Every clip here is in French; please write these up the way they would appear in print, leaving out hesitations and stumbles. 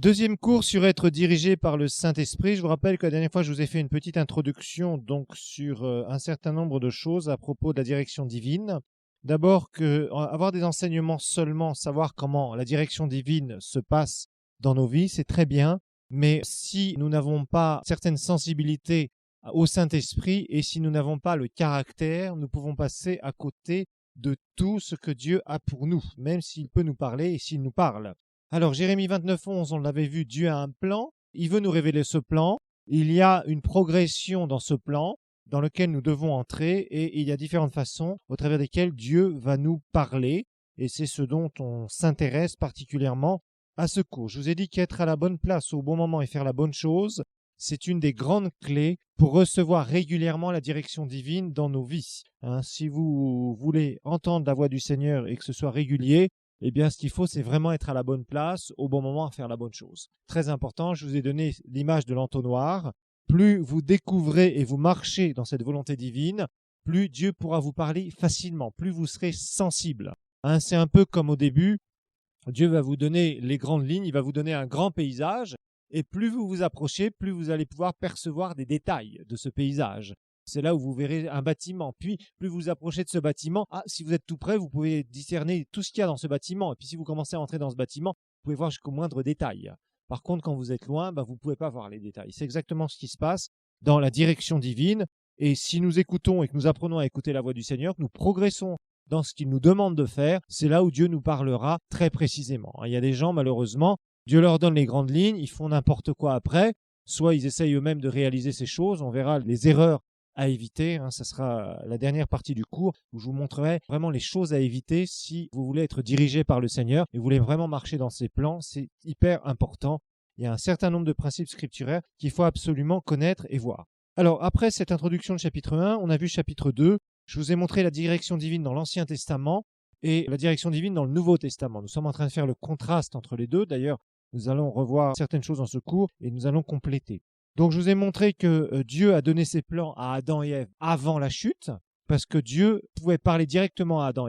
Deuxième cours sur être dirigé par le Saint-Esprit. Je vous rappelle que la dernière fois, je vous ai fait une petite introduction donc sur un certain nombre de choses à propos de la direction divine. D'abord, avoir des enseignements seulement, savoir comment la direction divine se passe dans nos vies, c'est très bien. Mais si nous n'avons pas certaines sensibilités au Saint-Esprit et si nous n'avons pas le caractère, nous pouvons passer à côté de tout ce que Dieu a pour nous, même s'il peut nous parler et s'il nous parle. Alors, Jérémie 29:11, on l'avait vu, Dieu a un plan, il veut nous révéler ce plan, il y a une progression dans ce plan dans lequel nous devons entrer et il y a différentes façons au travers desquelles Dieu va nous parler et c'est ce dont on s'intéresse particulièrement à ce cours. Je vous ai dit qu'être à la bonne place au bon moment et faire la bonne chose, c'est une des grandes clés pour recevoir régulièrement la direction divine dans nos vies. Si vous voulez entendre la voix du Seigneur et que ce soit régulier, eh bien, ce qu'il faut, c'est vraiment être à la bonne place, au bon moment, à faire la bonne chose. Très important, je vous ai donné l'image de l'entonnoir. Plus vous découvrez et vous marchez dans cette volonté divine, plus Dieu pourra vous parler facilement, plus vous serez sensible. C'est un peu comme au début, Dieu va vous donner les grandes lignes, il va vous donner un grand paysage, et plus vous vous approchez, plus vous allez pouvoir percevoir des détails de ce paysage. C'est là où vous verrez un bâtiment. Puis, plus vous approchez de ce bâtiment, si vous êtes tout près, vous pouvez discerner tout ce qu'il y a dans ce bâtiment. Et puis, si vous commencez à entrer dans ce bâtiment, vous pouvez voir jusqu'au moindre détail. Par contre, quand vous êtes loin, vous ne pouvez pas voir les détails. C'est exactement ce qui se passe dans la direction divine. Et si nous écoutons et que nous apprenons à écouter la voix du Seigneur, que nous progressons dans ce qu'il nous demande de faire, c'est là où Dieu nous parlera très précisément. Il y a des gens, malheureusement, Dieu leur donne les grandes lignes, ils font n'importe quoi après. Soit ils essayent eux-mêmes de réaliser ces choses, on verra les erreurs à éviter. Ça sera la dernière partie du cours où je vous montrerai vraiment les choses à éviter si vous voulez être dirigé par le Seigneur et vous voulez vraiment marcher dans ses plans. C'est hyper important. Il y a un certain nombre de principes scripturaires qu'il faut absolument connaître et voir. Alors, après cette introduction de chapitre 1, on a vu chapitre 2. Je vous ai montré la direction divine dans l'Ancien Testament et la direction divine dans le Nouveau Testament. Nous sommes en train de faire le contraste entre les deux. D'ailleurs, nous allons revoir certaines choses dans ce cours et nous allons compléter. Donc, je vous ai montré que Dieu a donné ses plans à Adam et Ève avant la chute, parce que Dieu pouvait parler directement à Adam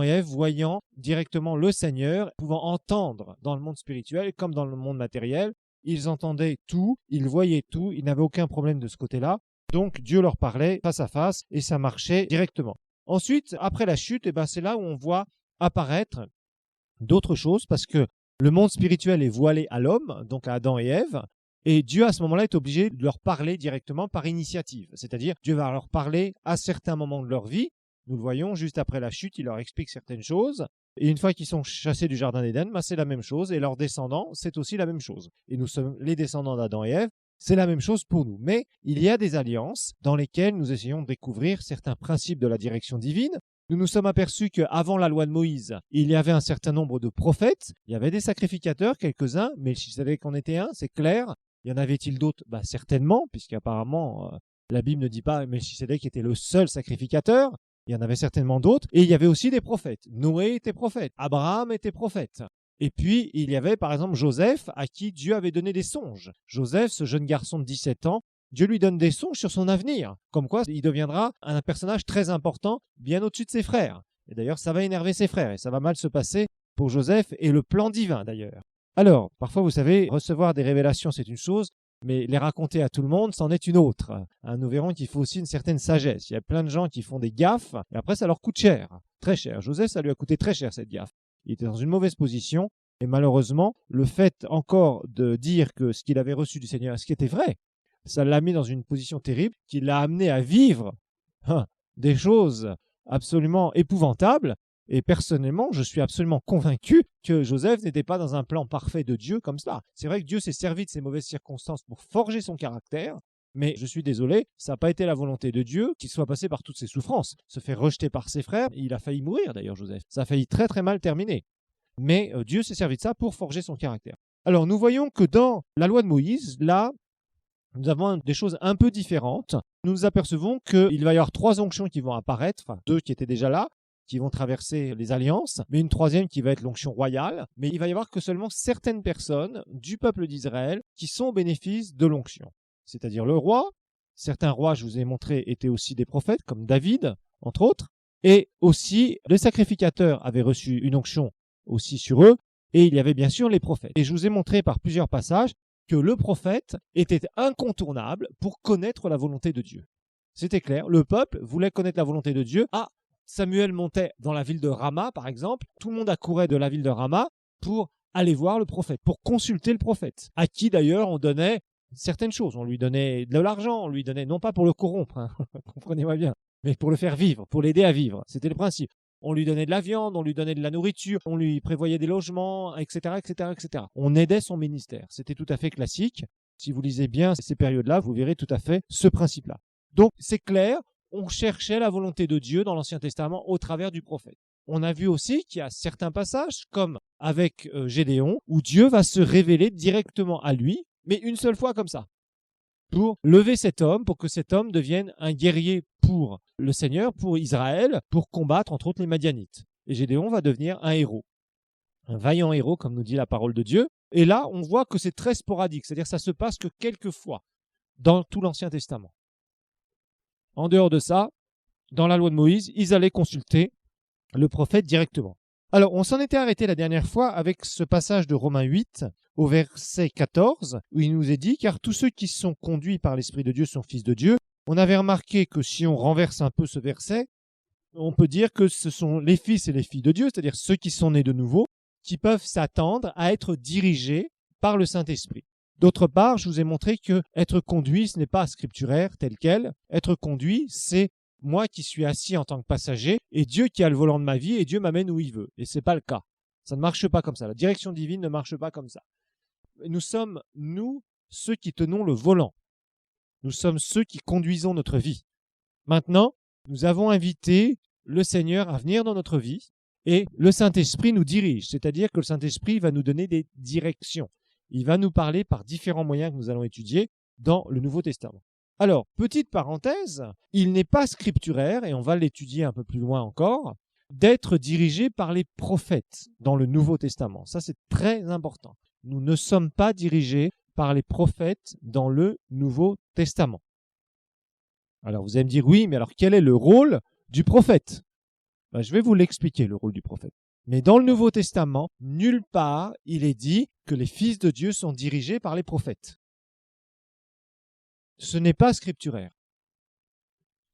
et Ève voyant directement le Seigneur, pouvant entendre dans le monde spirituel comme dans le monde matériel. Ils entendaient tout, ils voyaient tout, ils n'avaient aucun problème de ce côté-là. Donc, Dieu leur parlait face à face et ça marchait directement. Ensuite, après la chute, c'est là où on voit apparaître d'autres choses, parce que le monde spirituel est voilé à l'homme, donc à Adam et Ève, et Dieu, à ce moment-là, est obligé de leur parler directement par initiative. C'est-à-dire, Dieu va leur parler à certains moments de leur vie. Nous le voyons, juste après la chute, il leur explique certaines choses. Et une fois qu'ils sont chassés du Jardin d'Éden, c'est la même chose. Et leurs descendants, c'est aussi la même chose. Et nous sommes les descendants d'Adam et Ève. C'est la même chose pour nous. Mais il y a des alliances dans lesquelles nous essayons de découvrir certains principes de la direction divine. Nous nous sommes aperçus qu'avant la loi de Moïse, il y avait un certain nombre de prophètes. Il y avait des sacrificateurs, quelques-uns. Mais je savais qu'en était un, c'est clair. Y en avait-il d'autres? Certainement, puisqu'apparemment, la Bible ne dit pas Melchisédek était le seul sacrificateur. Il y en avait certainement d'autres. Et il y avait aussi des prophètes. Noé était prophète. Abraham était prophète. Et puis, il y avait par exemple Joseph, à qui Dieu avait donné des songes. Joseph, ce jeune garçon de 17 ans, Dieu lui donne des songes sur son avenir. Comme quoi, il deviendra un personnage très important, bien au-dessus de ses frères. Et d'ailleurs, ça va énerver ses frères. Et ça va mal se passer pour Joseph et le plan divin d'ailleurs. Alors, parfois, vous savez, recevoir des révélations, c'est une chose, mais les raconter à tout le monde, c'en est une autre. Nous verrons qu'il faut aussi une certaine sagesse. Il y a plein de gens qui font des gaffes, et après, ça leur coûte cher, très cher. Joseph, ça lui a coûté très cher, cette gaffe. Il était dans une mauvaise position, et malheureusement, le fait encore de dire que ce qu'il avait reçu du Seigneur, ce qui était vrai, ça l'a mis dans une position terrible, qui l'a amené à vivre des choses absolument épouvantables. Et personnellement, je suis absolument convaincu que Joseph n'était pas dans un plan parfait de Dieu comme cela. C'est vrai que Dieu s'est servi de ces mauvaises circonstances pour forger son caractère, mais je suis désolé, ça n'a pas été la volonté de Dieu qu'il soit passé par toutes ces souffrances. Se fait rejeter par ses frères, il a failli mourir d'ailleurs, Joseph. Ça a failli très très mal terminer. Mais Dieu s'est servi de ça pour forger son caractère. Alors nous voyons que dans la loi de Moïse, là, nous avons des choses un peu différentes. Nous nous apercevons qu'il va y avoir 3 onctions qui vont apparaître, enfin 2 qui étaient déjà là, qui vont traverser les alliances, mais une 3e qui va être l'onction royale. Mais il va y avoir que seulement certaines personnes du peuple d'Israël qui sont au bénéfice de l'onction. C'est-à-dire le roi. Certains rois, je vous ai montré, étaient aussi des prophètes, comme David, entre autres. Et aussi, les sacrificateurs avaient reçu une onction aussi sur eux, Et il y avait bien sûr les prophètes. Et je vous ai montré par plusieurs passages que le prophète était incontournable pour connaître la volonté de Dieu. C'était clair, le peuple voulait connaître la volonté de Dieu. Ah, Samuel montait dans la ville de Rama, par exemple. Tout le monde accourait de la ville de Rama pour aller voir le prophète, pour consulter le prophète, à qui d'ailleurs on donnait certaines choses. On lui donnait de l'argent, on lui donnait, non pas pour le corrompre, hein, comprenez-moi bien, mais pour le faire vivre, pour l'aider à vivre. C'était le principe. On lui donnait de la viande, on lui donnait de la nourriture, on lui prévoyait des logements, etc., etc., etc. On aidait son ministère. C'était tout à fait classique. Si vous lisez bien ces périodes-là, vous verrez tout à fait ce principe-là. Donc, c'est clair, on cherchait la volonté de Dieu dans l'Ancien Testament au travers du prophète. On a vu aussi qu'il y a certains passages, comme avec Gédéon, où Dieu va se révéler directement à lui, mais une seule fois comme ça, pour lever cet homme, pour que cet homme devienne un guerrier pour le Seigneur, pour Israël, pour combattre entre autres les Madianites. Et Gédéon va devenir un héros, un vaillant héros, comme nous dit la parole de Dieu. Et là, on voit que c'est très sporadique, c'est-à-dire que ça se passe que quelques fois dans tout l'Ancien Testament. En dehors de ça, dans la loi de Moïse, ils allaient consulter le prophète directement. Alors, on s'en était arrêté la dernière fois avec ce passage de Romains 8, au verset 14, où il nous est dit « Car tous ceux qui sont conduits par l'Esprit de Dieu sont fils de Dieu ». On avait remarqué que si on renverse un peu ce verset, on peut dire que ce sont les fils et les filles de Dieu, c'est-à-dire ceux qui sont nés de nouveau, qui peuvent s'attendre à être dirigés par le Saint-Esprit. D'autre part, je vous ai montré que être conduit, ce n'est pas scripturaire tel quel. Être conduit, c'est moi qui suis assis en tant que passager et Dieu qui a le volant de ma vie et Dieu m'amène où il veut. Et ce n'est pas le cas. Ça ne marche pas comme ça. La direction divine ne marche pas comme ça. Nous sommes, nous, ceux qui tenons le volant. Nous sommes ceux qui conduisons notre vie. Maintenant, nous avons invité le Seigneur à venir dans notre vie et le Saint-Esprit nous dirige. C'est-à-dire que le Saint-Esprit va nous donner des directions. Il va nous parler par différents moyens que nous allons étudier dans le Nouveau Testament. Alors, petite parenthèse, il n'est pas scripturaire, et on va l'étudier un peu plus loin encore, d'être dirigé par les prophètes dans le Nouveau Testament. Ça, c'est très important. Nous ne sommes pas dirigés par les prophètes dans le Nouveau Testament. Alors, vous allez me dire, oui, mais alors quel est le rôle du prophète ? Je vais vous l'expliquer, le rôle du prophète. Mais dans le Nouveau Testament, nulle part il est dit que les fils de Dieu sont dirigés par les prophètes. Ce n'est pas scripturaire.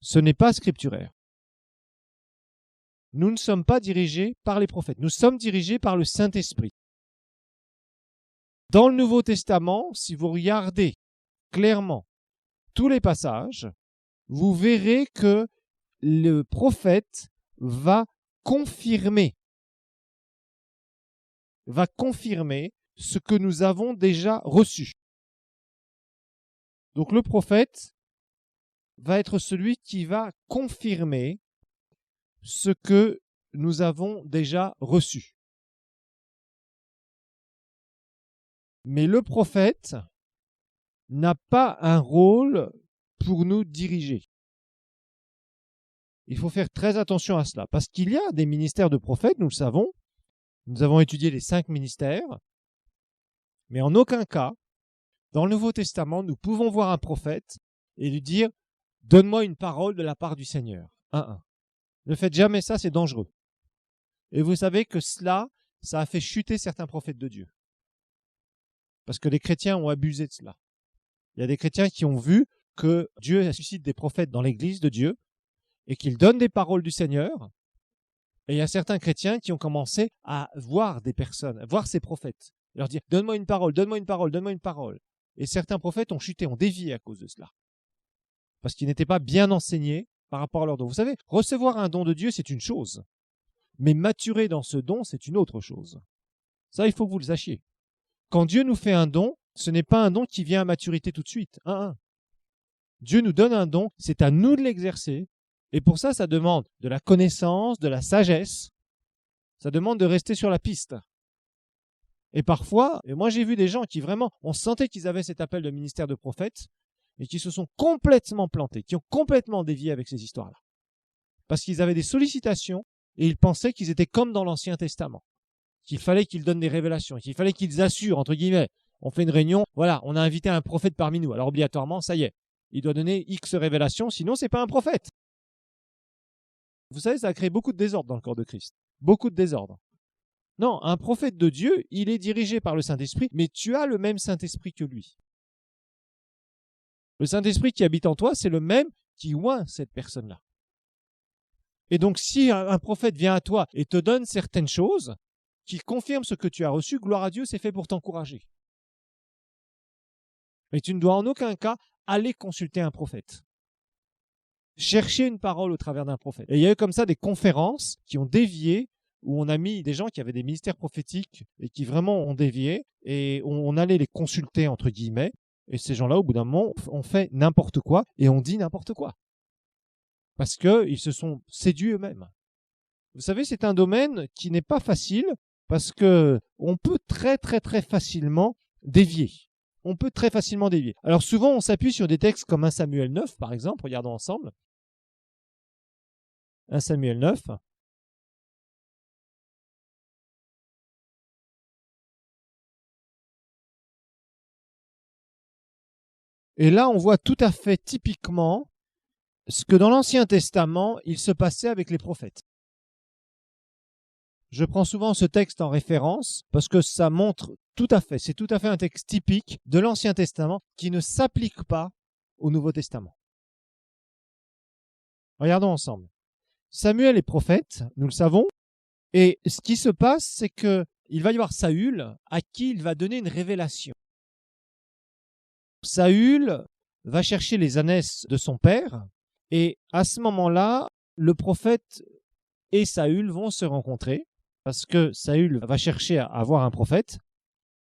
Ce n'est pas scripturaire. Nous ne sommes pas dirigés par les prophètes. Nous sommes dirigés par le Saint-Esprit. Dans le Nouveau Testament, si vous regardez clairement tous les passages, vous verrez que le prophète va confirmer ce que nous avons déjà reçu. Donc le prophète va être celui qui va confirmer ce que nous avons déjà reçu. Mais le prophète n'a pas un rôle pour nous diriger. Il faut faire très attention à cela, parce qu'il y a des ministères de prophètes, nous le savons. Nous avons étudié les 5 ministères, mais en aucun cas, dans le Nouveau Testament, nous pouvons voir un prophète et lui dire « Donne-moi une parole de la part du Seigneur. » Ne faites jamais ça, c'est dangereux. Et vous savez que cela, ça a fait chuter certains prophètes de Dieu. Parce que les chrétiens ont abusé de cela. Il y a des chrétiens qui ont vu que Dieu suscite des prophètes dans l'Église de Dieu et qu'il donne des paroles du Seigneur. Et il y a certains chrétiens qui ont commencé à voir des personnes, à voir ces prophètes, et leur dire « Donne-moi une parole, donne-moi une parole, donne-moi une parole. » Et certains prophètes ont chuté, ont dévié à cause de cela. Parce qu'ils n'étaient pas bien enseignés par rapport à leur don. Vous savez, recevoir un don de Dieu, c'est une chose. Mais maturer dans ce don, c'est une autre chose. Ça, il faut que vous le sachiez. Quand Dieu nous fait un don, ce n'est pas un don qui vient à maturité tout de suite. Dieu nous donne un don, c'est à nous de l'exercer. Et pour ça, ça demande de la connaissance, de la sagesse. Ça demande de rester sur la piste. Et parfois, et moi j'ai vu des gens qui vraiment, on sentait qu'ils avaient cet appel de ministère de prophète, et qui se sont complètement plantés, qui ont complètement dévié avec ces histoires-là. Parce qu'ils avaient des sollicitations, et ils pensaient qu'ils étaient comme dans l'Ancien Testament. Qu'il fallait qu'ils donnent des révélations, qu'il fallait qu'ils assurent, entre guillemets, on fait une réunion, voilà, on a invité un prophète parmi nous. Alors obligatoirement, ça y est, il doit donner X révélations, sinon c'est pas un prophète. Vous savez, ça a créé beaucoup de désordre dans le corps de Christ. Beaucoup de désordre. Non, un prophète de Dieu, il est dirigé par le Saint-Esprit, mais tu as le même Saint-Esprit que lui. Le Saint-Esprit qui habite en toi, c'est le même qui oint cette personne-là. Et donc, si un prophète vient à toi et te donne certaines choses qui confirment ce que tu as reçu, gloire à Dieu, c'est fait pour t'encourager. Mais tu ne dois en aucun cas aller consulter un prophète. Chercher une parole au travers d'un prophète. Et il y a eu comme ça des conférences qui ont dévié, où on a mis des gens qui avaient des ministères prophétiques et qui vraiment ont dévié, et on allait les consulter, entre guillemets, et ces gens-là, au bout d'un moment, ont fait n'importe quoi, et ont dit n'importe quoi. Parce qu'ils se sont séduits eux-mêmes. Vous savez, c'est un domaine qui n'est pas facile, parce que on peut très facilement dévier. On peut très facilement dévier. Alors souvent, on s'appuie sur des textes comme 1 Samuel 9, par exemple. Regardons ensemble. 1 Samuel 9. Et là, on voit tout à fait typiquement ce que dans l'Ancien Testament, il se passait avec les prophètes. Je prends souvent ce texte en référence parce que ça montre c'est tout à fait un texte typique de l'Ancien Testament qui ne s'applique pas au Nouveau Testament. Regardons ensemble. Samuel est prophète, nous le savons, et ce qui se passe, c'est qu'il va y avoir Saül à qui il va donner une révélation. Saül va chercher les ânesses de son père, et à ce moment-là, le prophète et Saül vont se rencontrer, parce que Saül va chercher à avoir un prophète.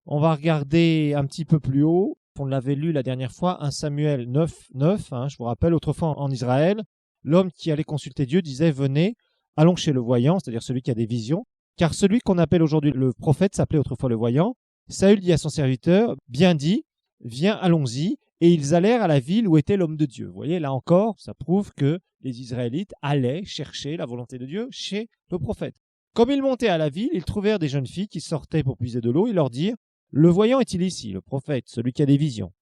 On va regarder un petit peu plus haut, on l'avait lu la dernière fois, 1 Samuel 9, je vous rappelle, autrefois en Israël, l'homme qui allait consulter Dieu disait « Venez, allons chez le voyant », c'est-à-dire celui qui a des visions, car celui qu'on appelle aujourd'hui le prophète s'appelait autrefois le voyant. Saül dit à son serviteur « Bien dit, viens, allons-y », et ils allèrent à la ville où était l'homme de Dieu. Vous voyez, là encore, ça prouve que les Israélites allaient chercher la volonté de Dieu chez le prophète. Comme ils montaient à la ville, ils trouvèrent des jeunes filles qui sortaient pour puiser de l'eau. Ils leur dirent « Le voyant est-il ici, le prophète, celui qui a des visions ?»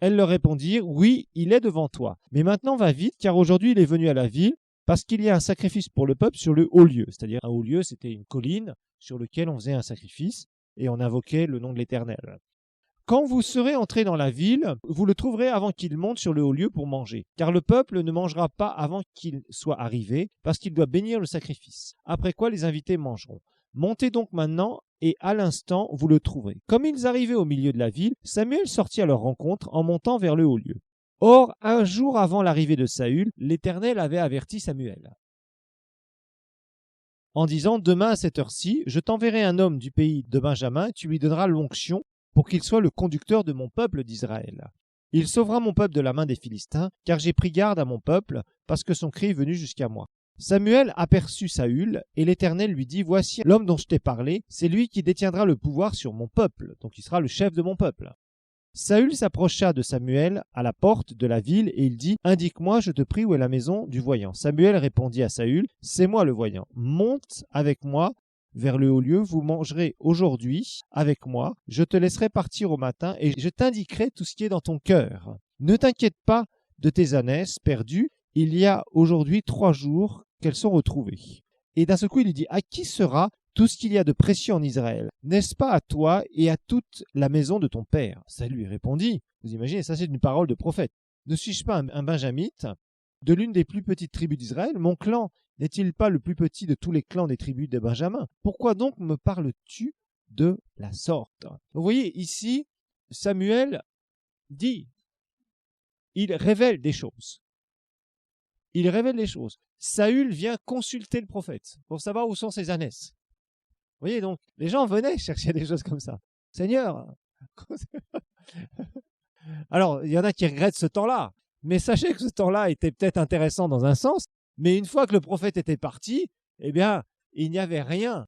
Elles leur répondirent « Oui, il est devant toi. Mais maintenant va vite, car aujourd'hui il est venu à la ville, parce qu'il y a un sacrifice pour le peuple sur le haut lieu. » C'est-à-dire un haut lieu, c'était une colline sur laquelle on faisait un sacrifice et on invoquait le nom de l'Éternel. Quand vous serez entrés dans la ville, vous le trouverez avant qu'il monte sur le haut lieu pour manger. Car le peuple ne mangera pas avant qu'il soit arrivé, parce qu'il doit bénir le sacrifice. Après quoi les invités mangeront. Montez donc maintenant, et à l'instant vous le trouverez. Comme ils arrivaient au milieu de la ville, Samuel sortit à leur rencontre en montant vers le haut lieu. Or, un jour avant l'arrivée de Saül, l'Éternel avait averti Samuel en disant « Demain à cette heure-ci, je t'enverrai un homme du pays de Benjamin, tu lui donneras l'onction pour qu'il soit le conducteur de mon peuple d'Israël. Il sauvera mon peuple de la main des Philistins, car j'ai pris garde à mon peuple, parce que son cri est venu jusqu'à moi. » Samuel aperçut Saül, et l'Éternel lui dit « Voici l'homme dont je t'ai parlé, c'est lui qui détiendra le pouvoir sur mon peuple, donc il sera le chef de mon peuple. » Saül s'approcha de Samuel à la porte de la ville, et il dit « Indique-moi, je te prie, où est la maison du voyant. » Samuel répondit à Saül « C'est moi le voyant. Monte avec moi vers le haut lieu, vous mangerez aujourd'hui avec moi, je te laisserai partir au matin et je t'indiquerai tout ce qui est dans ton cœur. Ne t'inquiète pas de tes ânesses perdues, il y a aujourd'hui 3 jours qu'elles sont retrouvées. » Et d'un seul coup, il lui dit « À qui sera tout ce qu'il y a de précieux en Israël? N'est-ce pas à toi et à toute la maison de ton père ?» Ça lui répondit, vous imaginez, ça c'est une parole de prophète. « Ne suis-je pas un benjamite de l'une des plus petites tribus d'Israël? Mon clan n'est-il pas le plus petit de tous les clans des tribus de Benjamin? Pourquoi donc me parles-tu de la sorte ?» Vous voyez, ici, Samuel dit, il révèle des choses. Il révèle des choses. Saül vient consulter le prophète pour savoir où sont ses ânesses. Vous voyez, donc, les gens venaient chercher des choses comme ça. Seigneur, alors, il y en a qui regrettent ce temps-là, mais sachez que ce temps-là était peut-être intéressant dans un sens, mais une fois que le prophète était parti, eh bien, il n'y avait rien.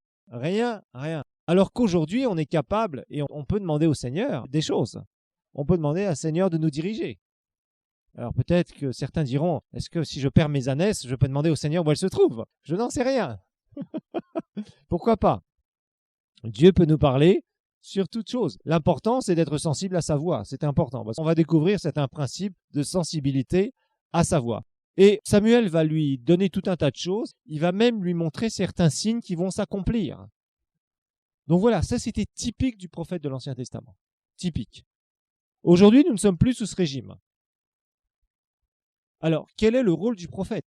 Alors qu'aujourd'hui, on est capable et on peut demander au Seigneur des choses. On peut demander à Seigneur de nous diriger. Alors peut-être que certains diront, est-ce que si je perds mes ânesses, je peux demander au Seigneur où elles se trouvent? Je n'en sais rien. Pourquoi pas? Dieu peut nous parler sur toute chose. L'important, c'est d'être sensible à sa voix. C'est important. Parce qu'on va découvrir un principe de sensibilité à sa voix. Et Samuel va lui donner tout un tas de choses. Il va même lui montrer certains signes qui vont s'accomplir. Donc voilà, ça c'était typique du prophète de l'Ancien Testament. Typique. Aujourd'hui, nous ne sommes plus sous ce régime. Alors, quel est le rôle du prophète?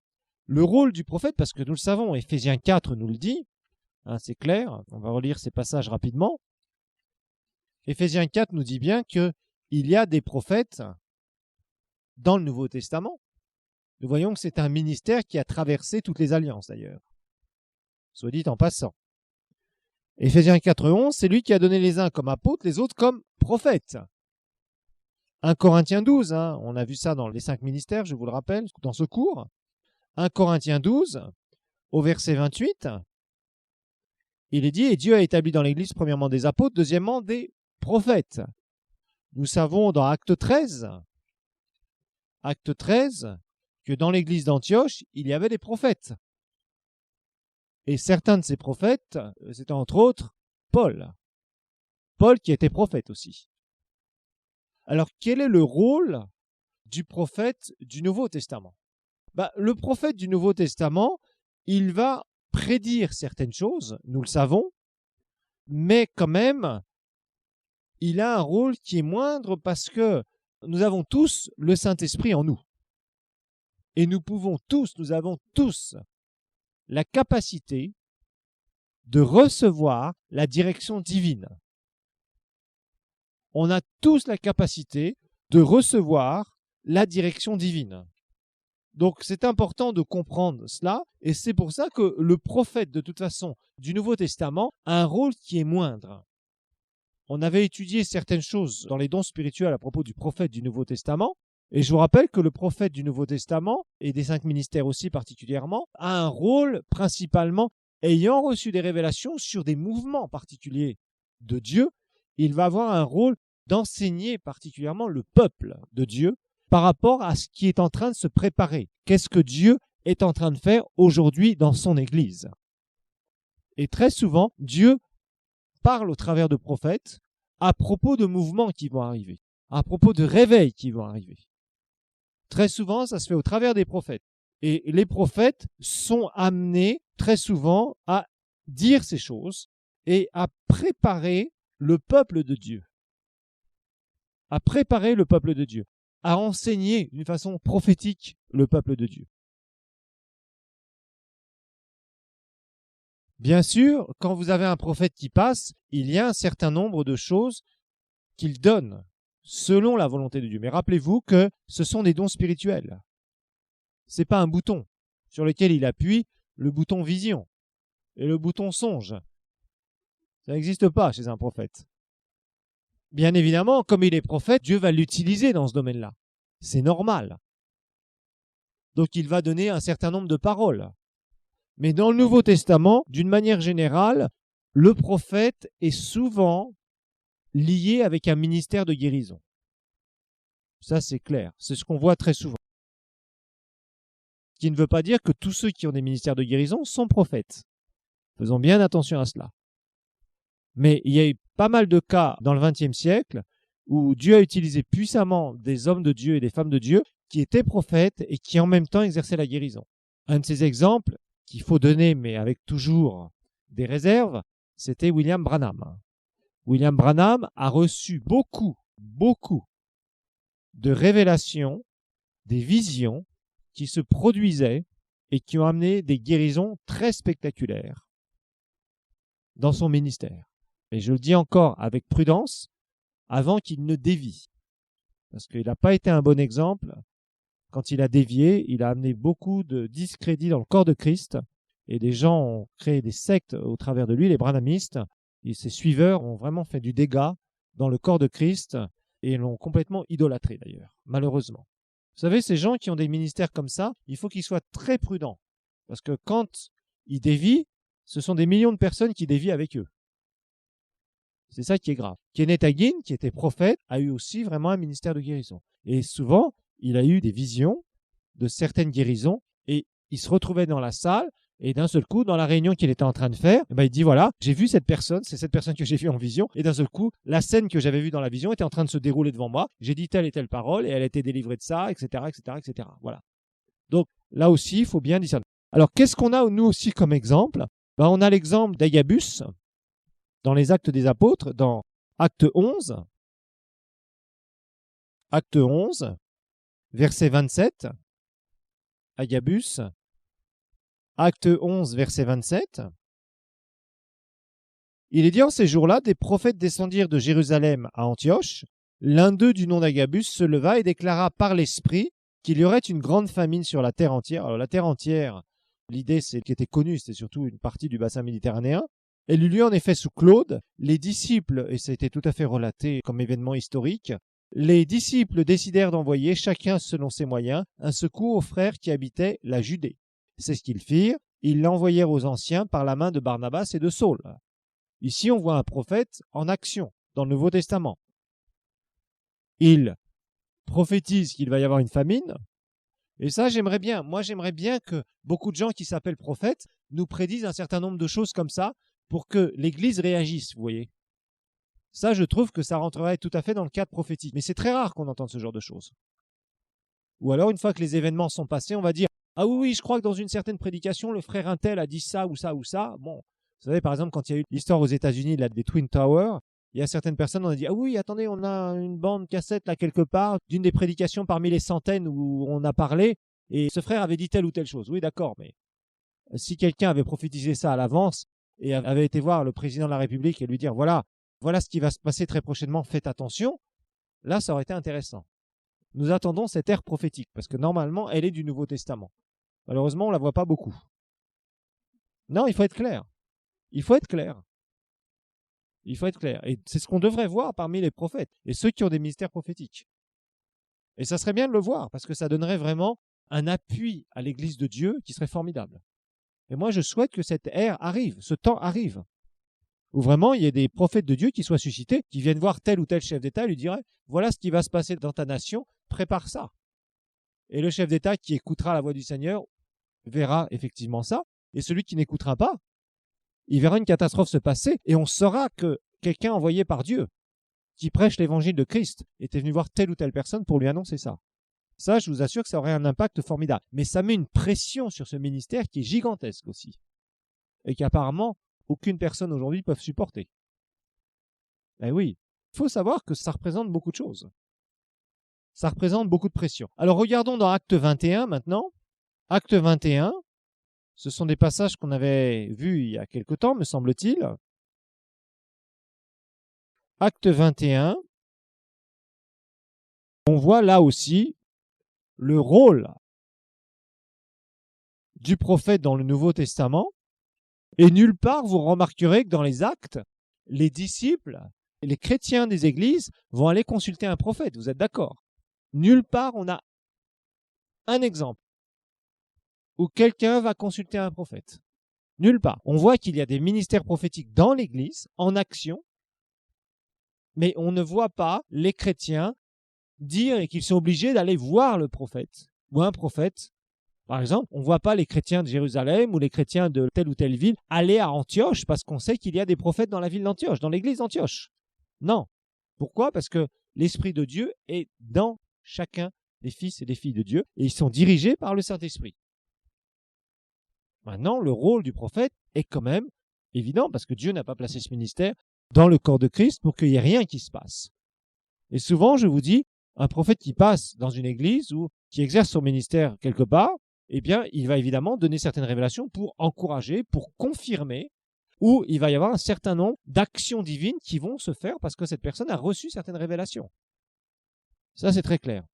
Le rôle du prophète, parce que nous le savons, Éphésiens 4 nous le dit, hein, c'est clair, on va relire ces passages rapidement. Éphésiens 4 nous dit bien qu'il y a des prophètes dans le Nouveau Testament. Nous voyons que c'est un ministère qui a traversé toutes les alliances d'ailleurs. Soit dit en passant. Éphésiens 4:11, c'est lui qui a donné les uns comme apôtres, les autres comme prophètes. 1 Corinthiens 12, hein, on a vu ça dans les 5 ministères, je vous le rappelle, dans ce cours. 1 Corinthiens 12, au verset 28, il est dit, et Dieu a établi dans l'Église premièrement des apôtres, deuxièmement des prophètes. Nous savons dans Acte 13, que dans l'Église d'Antioche, il y avait des prophètes. Et certains de ces prophètes, c'était entre autres Paul. Paul qui était prophète aussi. Alors, quel est le rôle du prophète du Nouveau Testament? Le prophète du Nouveau Testament, il va prédire certaines choses, nous le savons, mais quand même, il a un rôle qui est moindre parce que nous avons tous le Saint-Esprit en nous. Et nous avons tous la capacité de recevoir la direction divine. On a tous la capacité de recevoir la direction divine. Donc c'est important de comprendre cela, et c'est pour ça que le prophète, de toute façon, du Nouveau Testament, a un rôle qui est moindre. On avait étudié certaines choses dans les dons spirituels à propos du prophète du Nouveau Testament, et je vous rappelle que le prophète du Nouveau Testament, et des 5 ministères aussi particulièrement, a un rôle principalement ayant reçu des révélations sur des mouvements particuliers de Dieu. Il va avoir un rôle d'enseigner particulièrement le peuple de Dieu par rapport à ce qui est en train de se préparer. Qu'est-ce que Dieu est en train de faire aujourd'hui dans son Église? Et très souvent, Dieu parle au travers de prophètes à propos de mouvements qui vont arriver, à propos de réveils qui vont arriver. Très souvent, ça se fait au travers des prophètes. Et les prophètes sont amenés très souvent à dire ces choses et à préparer le peuple de Dieu. À préparer le peuple de Dieu. À enseigner d'une façon prophétique le peuple de Dieu. Bien sûr, quand vous avez un prophète qui passe, il y a un certain nombre de choses qu'il donne selon la volonté de Dieu. Mais rappelez-vous que ce sont des dons spirituels. Ce n'est pas un bouton sur lequel il appuie le bouton vision et le bouton songe. Ça n'existe pas chez un prophète. Bien évidemment, comme il est prophète, Dieu va l'utiliser dans ce domaine-là. C'est normal. Donc il va donner un certain nombre de paroles. Mais dans le Nouveau Testament, d'une manière générale, le prophète est souvent lié avec un ministère de guérison. Ça, c'est clair. C'est ce qu'on voit très souvent. Ce qui ne veut pas dire que tous ceux qui ont des ministères de guérison sont prophètes. Faisons bien attention à cela. Mais il y a eu pas mal de cas dans le XXe siècle où Dieu a utilisé puissamment des hommes de Dieu et des femmes de Dieu qui étaient prophètes et qui en même temps exerçaient la guérison. Un de ces exemples qu'il faut donner, mais avec toujours des réserves, c'était William Branham. William Branham a reçu beaucoup de révélations, des visions qui se produisaient et qui ont amené des guérisons très spectaculaires dans son ministère. Et je le dis encore avec prudence, avant qu'il ne dévie. Parce qu'il n'a pas été un bon exemple. Quand il a dévié, il a amené beaucoup de discrédit dans le corps de Christ. Et des gens ont créé des sectes au travers de lui, les branhamistes. Et ses suiveurs ont vraiment fait du dégât dans le corps de Christ et l'ont complètement idolâtré d'ailleurs, malheureusement. Vous savez, ces gens qui ont des ministères comme ça, il faut qu'ils soient très prudents. Parce que quand ils dévient, ce sont des millions de personnes qui dévient avec eux. C'est ça qui est grave. Kenneth Hagin, qui était prophète, a eu aussi vraiment un ministère de guérison. Et souvent, il a eu des visions de certaines guérisons et il se retrouvait dans la salle et d'un seul coup, dans la réunion qu'il était en train de faire, il dit voilà, j'ai vu cette personne, c'est cette personne que j'ai vue en vision et d'un seul coup, la scène que j'avais vue dans la vision était en train de se dérouler devant moi. J'ai dit telle et telle parole et elle a été délivrée de ça, etc., etc., etc. Voilà. Donc là aussi, il faut bien discerner. Alors, qu'est-ce qu'on a nous aussi comme exemple? On a l'exemple d'Agabus, dans les Actes des Apôtres, dans Acte 11, verset 27, Agabus, Acte 11, verset 27, il est dit en ces jours-là, des prophètes descendirent de Jérusalem à Antioche. L'un d'eux, du nom d'Agabus, se leva et déclara par l'Esprit qu'il y aurait une grande famine sur la terre entière. Alors la terre entière, l'idée qui était connue, c'était surtout une partie du bassin méditerranéen. Elle eut lieu en effet sous Claude. Les disciples, et ça a été tout à fait relaté comme événement historique, les disciples décidèrent d'envoyer, chacun selon ses moyens, un secours aux frères qui habitaient la Judée. C'est ce qu'ils firent. Ils l'envoyèrent aux anciens par la main de Barnabas et de Saul. Ici, on voit un prophète en action dans le Nouveau Testament. Il prophétise qu'il va y avoir une famine. Et ça, j'aimerais bien. Moi, j'aimerais bien que beaucoup de gens qui s'appellent prophètes nous prédisent un certain nombre de choses comme ça pour que l'Église réagisse, vous voyez. Ça, je trouve que ça rentrerait tout à fait dans le cadre prophétique. Mais c'est très rare qu'on entende ce genre de choses. Ou alors, une fois que les événements sont passés, on va dire « Ah oui, je crois que dans une certaine prédication, le frère Untel a dit ça ou ça ou ça. » Bon, vous savez, par exemple, quand il y a eu l'histoire aux États-Unis des Twin Towers, il y a certaines personnes, on a dit « Ah oui, attendez, on a une bande cassette là quelque part d'une des prédications parmi les centaines où on a parlé, et ce frère avait dit telle ou telle chose. » Oui, d'accord, mais si quelqu'un avait prophétisé ça à l'avance et avait été voir le président de la République et lui dire « Voilà ce qui va se passer très prochainement, faites attention », là, ça aurait été intéressant. Nous attendons cette ère prophétique, parce que normalement, elle est du Nouveau Testament. Malheureusement, on ne la voit pas beaucoup. Non, il faut être clair. Il faut être clair. Il faut être clair. Et c'est ce qu'on devrait voir parmi les prophètes et ceux qui ont des ministères prophétiques. Et ça serait bien de le voir, parce que ça donnerait vraiment un appui à l'Église de Dieu qui serait formidable. Et moi, je souhaite que cette ère arrive, ce temps arrive, où vraiment il y ait des prophètes de Dieu qui soient suscités, qui viennent voir tel ou tel chef d'État et lui diraient « Voilà ce qui va se passer dans ta nation, prépare ça. » Et le chef d'État qui écoutera la voix du Seigneur verra effectivement ça, et celui qui n'écoutera pas, il verra une catastrophe se passer, et on saura que quelqu'un envoyé par Dieu, qui prêche l'évangile de Christ, était venu voir telle ou telle personne pour lui annoncer ça. Ça, je vous assure que ça aurait un impact formidable. Mais ça met une pression sur ce ministère qui est gigantesque aussi, et qu'apparemment, aucune personne aujourd'hui ne peut supporter. Eh oui, il faut savoir que ça représente beaucoup de choses. Ça représente beaucoup de pression. Alors regardons dans Acte 21 maintenant. Acte 21, ce sont des passages qu'on avait vus il y a quelque temps, me semble-t-il. Acte 21, on voit là aussi le rôle du prophète dans le Nouveau Testament. Et nulle part, vous remarquerez que dans les actes, les disciples, les chrétiens des églises vont aller consulter un prophète. Vous êtes d'accord? Nulle part, on a un exemple où quelqu'un va consulter un prophète. Nulle part. On voit qu'il y a des ministères prophétiques dans l'église, en action, mais on ne voit pas les chrétiens dire qu'ils sont obligés d'aller voir le prophète ou un prophète. Par exemple, on ne voit pas les chrétiens de Jérusalem ou les chrétiens de telle ou telle ville aller à Antioche parce qu'on sait qu'il y a des prophètes dans la ville d'Antioche, dans l'église d'Antioche. Non. Pourquoi? Parce que l'Esprit de Dieu est dans chacun des fils et des filles de Dieu et ils sont dirigés par le Saint-Esprit. Maintenant, le rôle du prophète est quand même évident parce que Dieu n'a pas placé ce ministère dans le corps de Christ pour qu'il n'y ait rien qui se passe. Et souvent, je vous dis, un prophète qui passe dans une église ou qui exerce son ministère quelque part, eh bien, il va évidemment donner certaines révélations pour encourager, pour confirmer, ou il va y avoir un certain nombre d'actions divines qui vont se faire parce que cette personne a reçu certaines révélations. Ça, c'est très clair.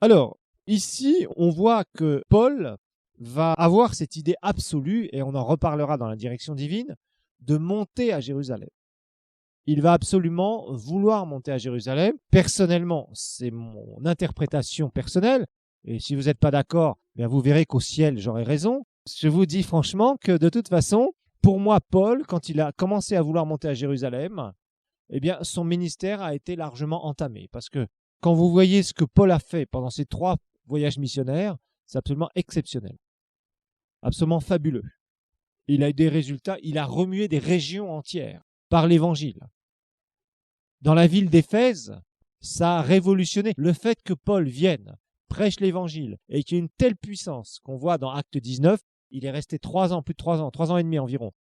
Alors, ici, on voit que Paul va avoir cette idée absolue, et on en reparlera dans la direction divine, de monter à Jérusalem. Il va absolument vouloir monter à Jérusalem. Personnellement, c'est mon interprétation personnelle, et si vous n'êtes pas d'accord, bien vous verrez qu'au ciel, j'aurai raison. Je vous dis franchement que de toute façon, pour moi, Paul, quand il a commencé à vouloir monter à Jérusalem, eh bien, son ministère a été largement entamé, parce que quand vous voyez ce que Paul a fait pendant ces 3 voyages missionnaires, c'est absolument exceptionnel. Absolument fabuleux. Il a eu des résultats, il a remué des régions entières par l'évangile. Dans la ville d'Éphèse, ça a révolutionné le fait que Paul vienne, prêche l'évangile et qu'il y ait une telle puissance qu'on voit dans Acte 19, il est resté 3 ans, plus de 3 ans, 3 ans et demi environ,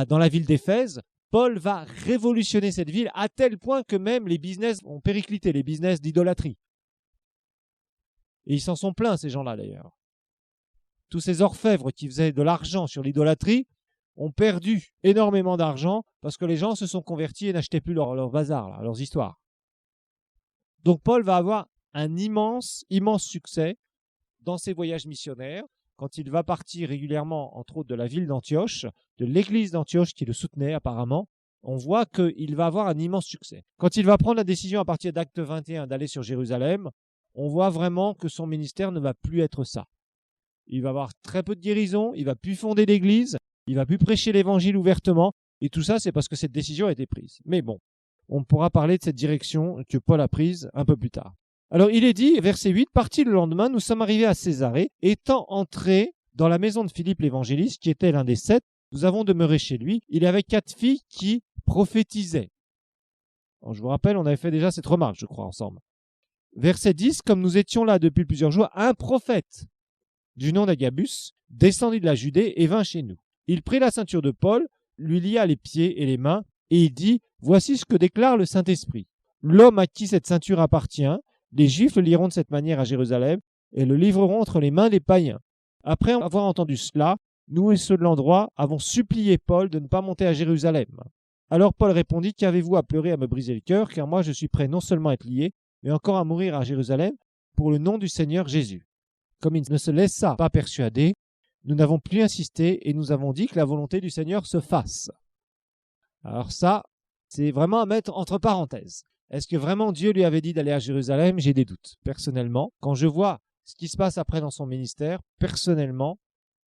dans la ville d'Éphèse. Paul va révolutionner cette ville à tel point que même les business ont périclité, les business d'idolâtrie. Et ils s'en sont plaints, ces gens-là d'ailleurs. Tous ces orfèvres qui faisaient de l'argent sur l'idolâtrie ont perdu énormément d'argent parce que les gens se sont convertis et n'achetaient plus leur bazar, là, leurs histoires. Donc Paul va avoir un immense succès dans ses voyages missionnaires, quand il va partir régulièrement, entre autres, de la ville d'Antioche, de l'église d'Antioche qui le soutenait apparemment. On voit qu'il va avoir un immense succès. Quand il va prendre la décision à partir d'Acte 21 d'aller sur Jérusalem, on voit vraiment que son ministère ne va plus être ça. Il va avoir très peu de guérison, il va plus fonder d'église, il va plus prêcher l'évangile ouvertement, et tout ça c'est parce que cette décision a été prise. Mais bon, on pourra parler de cette direction que Paul a prise un peu plus tard. Alors il est dit, verset 8, « Parti le lendemain, nous sommes arrivés à Césarée, étant entrés dans la maison de Philippe l'évangéliste, qui était l'un des 7, nous avons demeuré chez lui. Il y avait 4 filles qui prophétisaient. » Alors, je vous rappelle, on avait fait déjà cette remarque, je crois, ensemble. Verset 10, « Comme nous étions là depuis plusieurs jours, un prophète du nom d'Agabus descendit de la Judée et vint chez nous. Il prit la ceinture de Paul, lui lia les pieds et les mains, et il dit, « Voici ce que déclare le Saint-Esprit. L'homme à qui cette ceinture appartient, les Juifs le liront de cette manière à Jérusalem et le livreront entre les mains des païens. » Après avoir entendu cela, nous et ceux de l'endroit avons supplié Paul de ne pas monter à Jérusalem. Alors Paul répondit, « Qu'avez-vous à pleurer, à me briser le cœur, car moi je suis prêt non seulement à être lié, mais encore à mourir à Jérusalem pour le nom du Seigneur Jésus. » Comme il ne se laissa pas persuader, nous n'avons plus insisté et nous avons dit que la volonté du Seigneur se fasse. Alors ça, c'est vraiment à mettre entre parenthèses. Est-ce que vraiment Dieu lui avait dit d'aller à Jérusalem? J'ai des doutes. Personnellement, quand je vois ce qui se passe après dans son ministère, personnellement,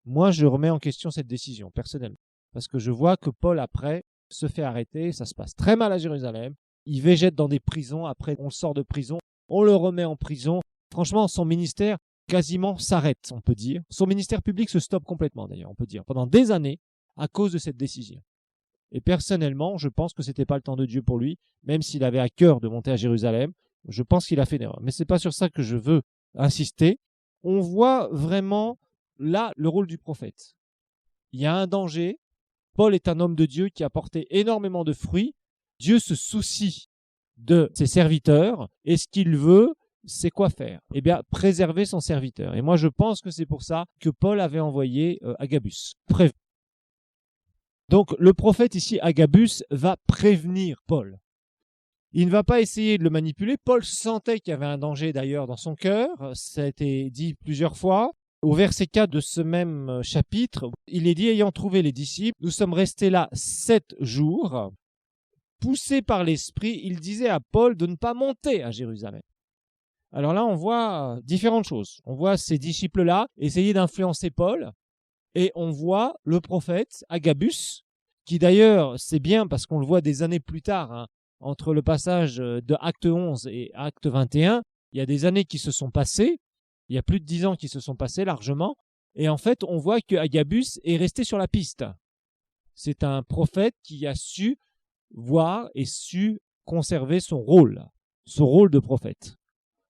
moi je remets en question cette décision, personnellement. Parce que je vois que Paul, après, se fait arrêter, ça se passe très mal à Jérusalem, il végète dans des prisons, après on le sort de prison, on le remet en prison. Franchement, son ministère quasiment s'arrête, on peut dire. Son ministère public se stoppe complètement, d'ailleurs, on peut dire, pendant des années, à cause de cette décision. Et personnellement, je pense que ce n'était pas le temps de Dieu pour lui, même s'il avait à cœur de monter à Jérusalem. Je pense qu'il a fait une erreur. Mais ce n'est pas sur ça que je veux insister. On voit vraiment là le rôle du prophète. Il y a un danger. Paul est un homme de Dieu qui a porté énormément de fruits. Dieu se soucie de ses serviteurs et ce qu'il veut, c'est quoi faire? Eh bien, préserver son serviteur. Et moi, je pense que c'est pour ça que Paul avait envoyé Agabus. Donc, le prophète ici, Agabus, va prévenir Paul. Il ne va pas essayer de le manipuler. Paul sentait qu'il y avait un danger d'ailleurs dans son cœur. Ça a été dit plusieurs fois. Au verset 4 de ce même chapitre, il est dit, ayant trouvé les disciples, nous sommes restés là 7 jours. Poussé par l'Esprit, il disait à Paul de ne pas monter à Jérusalem. Alors là, on voit différentes choses. On voit ces disciples-là essayer d'influencer Paul. Et on voit le prophète Agabus, qui d'ailleurs, c'est bien parce qu'on le voit des années plus tard, hein, entre le passage de Acte 11 et Acte 21, il y a des années qui se sont passées, il y a plus de 10 ans qui se sont passés largement, et en fait, on voit que Agabus est resté sur la piste. C'est un prophète qui a su voir et su conserver son rôle de prophète.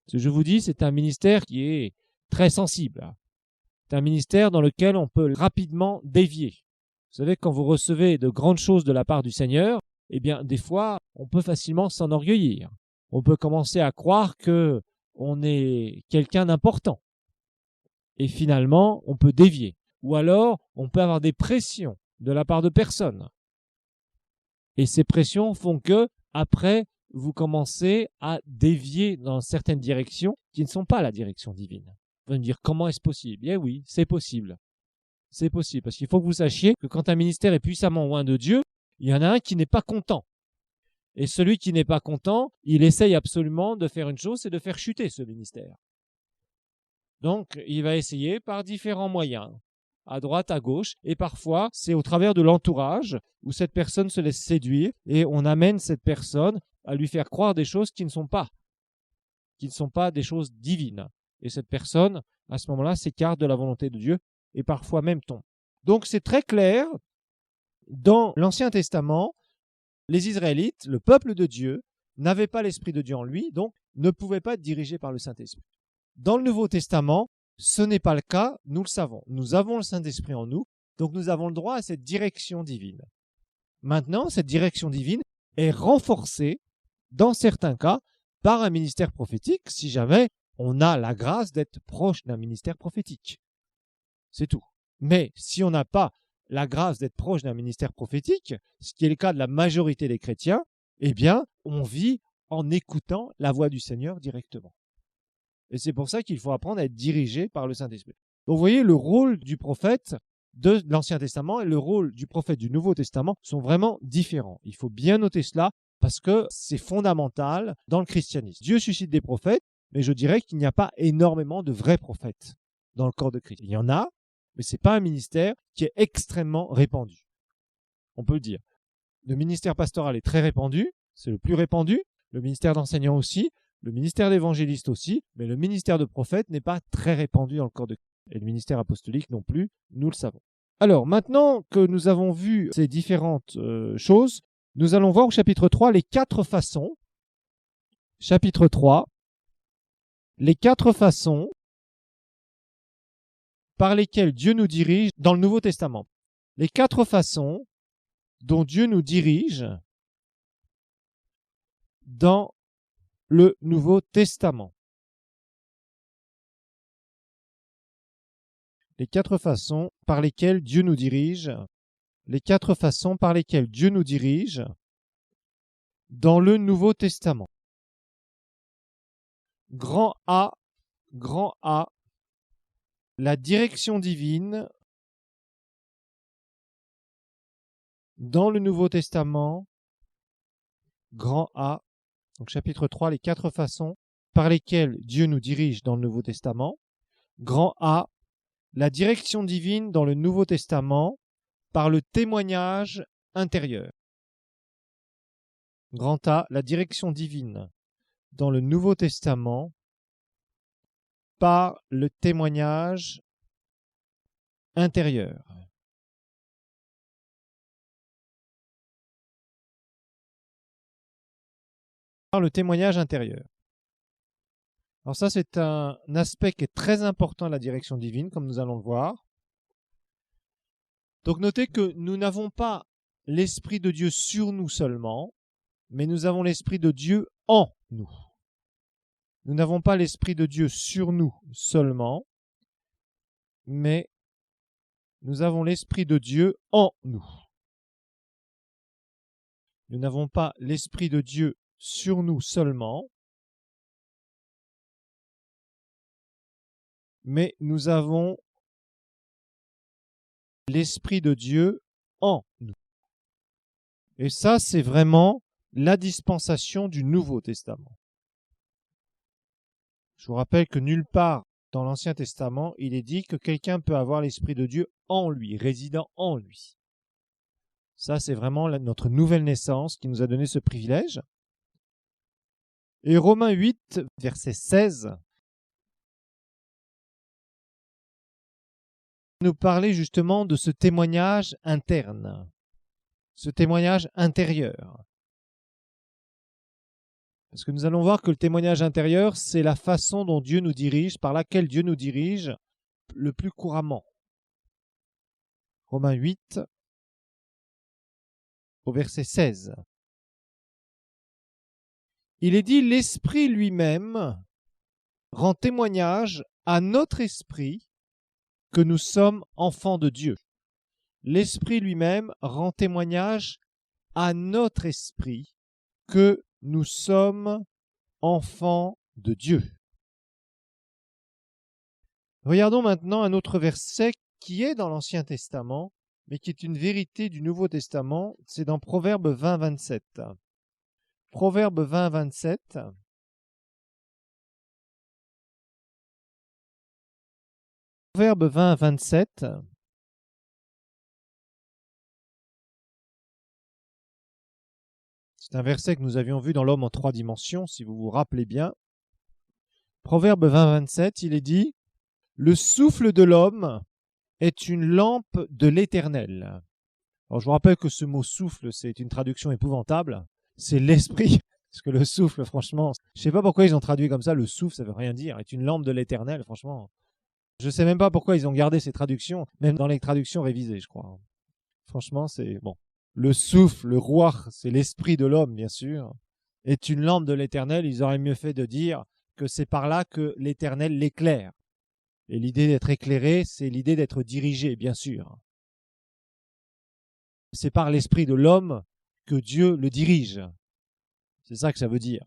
Ce que je vous dis, c'est un ministère qui est très sensible. C'est un ministère dans lequel on peut rapidement dévier. Vous savez, quand vous recevez de grandes choses de la part du Seigneur, eh bien, des fois, on peut facilement s'enorgueillir. On peut commencer à croire que on est quelqu'un d'important. Et finalement, on peut dévier. Ou alors, on peut avoir des pressions de la part de personnes. Et ces pressions font que, après, vous commencez à dévier dans certaines directions qui ne sont pas la direction divine. Vous allez me dire, comment est-ce possible? Eh oui, c'est possible. C'est possible, parce qu'il faut que vous sachiez que quand un ministère est puissamment loin de Dieu, il y en a un qui n'est pas content. Et celui qui n'est pas content, il essaye absolument de faire une chose, c'est de faire chuter ce ministère. Donc, il va essayer par différents moyens, à droite, à gauche, et parfois, c'est au travers de l'entourage où cette personne se laisse séduire et on amène cette personne à lui faire croire des choses qui ne sont pas des choses divines. Et cette personne, à ce moment-là, s'écarte de la volonté de Dieu et parfois même tombe. Donc, c'est très clair, dans l'Ancien Testament, les Israélites, le peuple de Dieu, n'avaient pas l'Esprit de Dieu en lui, donc ne pouvaient pas être dirigés par le Saint-Esprit. Dans le Nouveau Testament, ce n'est pas le cas, nous le savons. Nous avons le Saint-Esprit en nous, donc nous avons le droit à cette direction divine. Maintenant, cette direction divine est renforcée, dans certains cas, par un ministère prophétique, si jamais on a la grâce d'être proche d'un ministère prophétique. C'est tout. Mais si on n'a pas la grâce d'être proche d'un ministère prophétique, ce qui est le cas de la majorité des chrétiens, eh bien, on vit en écoutant la voix du Seigneur directement. Et c'est pour ça qu'il faut apprendre à être dirigé par le Saint-Esprit. Donc, vous voyez, le rôle du prophète de l'Ancien Testament et le rôle du prophète du Nouveau Testament sont vraiment différents. Il faut bien noter cela parce que c'est fondamental dans le christianisme. Dieu suscite des prophètes, mais je dirais qu'il n'y a pas énormément de vrais prophètes dans le corps de Christ. Il y en a, mais ce n'est pas un ministère qui est extrêmement répandu. On peut le dire. Le ministère pastoral est très répandu, c'est le plus répandu, le ministère d'enseignant aussi, le ministère d'évangéliste aussi, mais le ministère de prophète n'est pas très répandu dans le corps de Christ. Et le ministère apostolique non plus, nous le savons. Alors, maintenant que nous avons vu ces différentes choses, nous allons voir au chapitre 3 les 4 façons. Chapitre 3, les 4 façons par lesquelles Dieu nous dirige dans le Nouveau Testament. Les 4 façons dont Dieu nous dirige dans le Nouveau Testament. Les 4 façons par lesquelles Dieu nous dirige. Les 4 façons par lesquelles Dieu nous dirige dans le Nouveau Testament. Grand A, la direction divine dans le Nouveau Testament. Grand A, donc chapitre 3, les 4 façons par lesquelles Dieu nous dirige dans le Nouveau Testament. Grand A, la direction divine dans le Nouveau Testament par le témoignage intérieur. Grand A, la direction divine dans le Nouveau Testament par le témoignage intérieur. Par le témoignage intérieur. Alors ça, c'est un aspect qui est très important à la direction divine, comme nous allons le voir. Donc notez que nous n'avons pas l'Esprit de Dieu sur nous seulement, mais nous avons l'Esprit de Dieu en nous. Nous n'avons pas l'Esprit de Dieu sur nous seulement, mais nous avons l'Esprit de Dieu en nous. Nous n'avons pas l'Esprit de Dieu sur nous seulement, mais nous avons l'Esprit de Dieu en nous. Et ça, c'est vraiment la dispensation du Nouveau Testament. Je vous rappelle que nulle part dans l'Ancien Testament, il est dit que quelqu'un peut avoir l'Esprit de Dieu en lui, résidant en lui. Ça, c'est vraiment notre nouvelle naissance qui nous a donné ce privilège. Et Romains 8, verset 16, nous parlait justement de ce témoignage interne, ce témoignage intérieur. Parce que nous allons voir que le témoignage intérieur, c'est la façon dont Dieu nous dirige, par laquelle Dieu nous dirige le plus couramment. Romains 8, au verset 16. Il est dit, l'Esprit lui-même rend témoignage à notre esprit que nous sommes enfants de Dieu. L'Esprit lui-même rend témoignage à notre esprit que nous sommes enfants de Dieu. Regardons maintenant un autre verset qui est dans l'Ancien Testament, mais qui est une vérité du Nouveau Testament. C'est dans Proverbe 20, 27. Proverbe 20, 27. Proverbe 20, 27. C'est un verset que nous avions vu dans l'homme en 3 dimensions, si vous vous rappelez bien. Proverbe 20, 27, il est dit « Le souffle de l'homme est une lampe de l'Éternel. » Alors je vous rappelle que ce mot « souffle », c'est une traduction épouvantable. C'est l'esprit, parce que le souffle, franchement, je ne sais pas pourquoi ils ont traduit comme ça, le souffle, ça ne veut rien dire, est une lampe de l'Éternel, franchement. Je ne sais même pas pourquoi ils ont gardé ces traductions, même dans les traductions révisées, je crois. Franchement, c'est bon. le souffle, le ruach, c'est l'esprit de l'homme, bien sûr, est une lampe de l'Éternel, ils auraient mieux fait de dire que c'est par là que l'Éternel l'éclaire. Et l'idée d'être éclairé, c'est l'idée d'être dirigé, bien sûr. C'est par l'esprit de l'homme que Dieu le dirige. C'est ça que ça veut dire.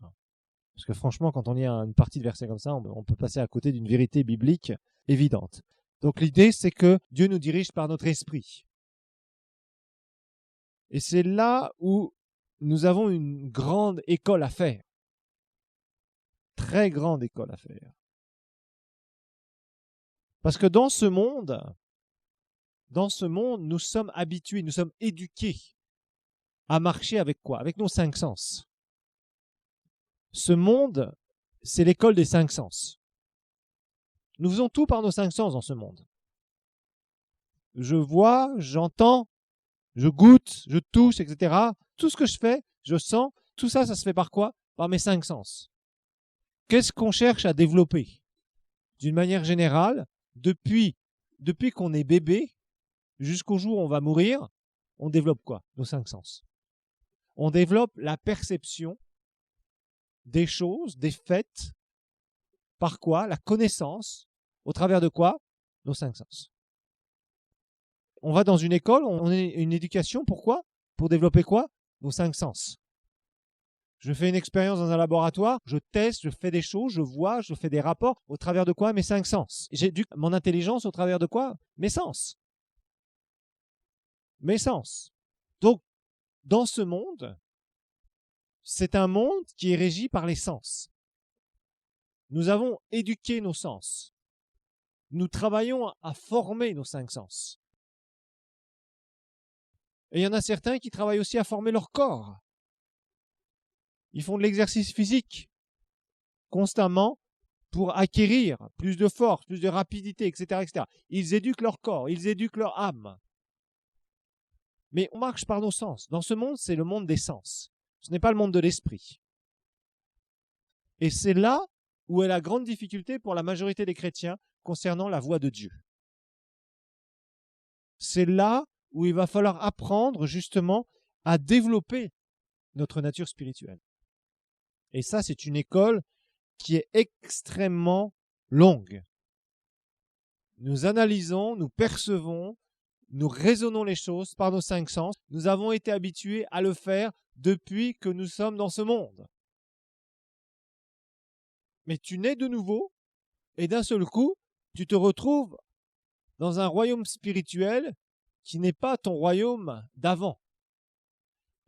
Parce que franchement, quand on lit une partie de verset comme ça, on peut passer à côté d'une vérité biblique évidente. Donc l'idée, c'est que Dieu nous dirige par notre esprit. Et c'est là où nous avons une grande école à faire. Très grande école à faire. Parce que dans ce monde, nous sommes habitués, nous sommes éduqués à marcher avec quoi? Avec nos 5 sens. Ce monde, c'est l'école des 5 sens. Nous faisons tout par nos 5 sens dans ce monde. Je vois, j'entends, je goûte, je touche, etc. Tout ce que je fais, je sens, tout ça, ça se fait par quoi? Par mes 5 sens. Qu'est-ce qu'on cherche à développer? D'une manière générale, depuis qu'on est bébé, jusqu'au jour où on va mourir, on développe quoi? Nos 5 sens. On développe la perception des choses, des faits. Par quoi? La connaissance. Au travers de quoi? Nos 5 sens. On va dans une école, on a une éducation, pourquoi? Pour développer quoi? Nos 5 sens. Je fais une expérience dans un laboratoire, je teste, je fais des choses, je vois, je fais des rapports. Au travers de quoi? Mes 5 sens. J'éduque mon intelligence au travers de quoi? Mes sens. Mes sens. Donc, dans ce monde, c'est un monde qui est régi par les sens. Nous avons éduqué nos sens. Nous travaillons à former nos 5 sens. Et il y en a certains qui travaillent aussi à former leur corps. Ils font de l'exercice physique constamment pour acquérir plus de force, plus de rapidité, etc., etc. Ils éduquent leur corps, ils éduquent leur âme. Mais on marche par nos sens. Dans ce monde, c'est le monde des sens. Ce n'est pas le monde de l'esprit. Et c'est là où est la grande difficulté pour la majorité des chrétiens concernant la voie de Dieu. C'est là où il va falloir apprendre justement à développer notre nature spirituelle. Et ça, c'est une école qui est extrêmement longue. Nous analysons, nous percevons, nous raisonnons les choses par nos 5 sens. Nous avons été habitués à le faire depuis que nous sommes dans ce monde. Mais tu nais de nouveau et d'un seul coup, tu te retrouves dans un royaume spirituel qui n'est pas ton royaume d'avant.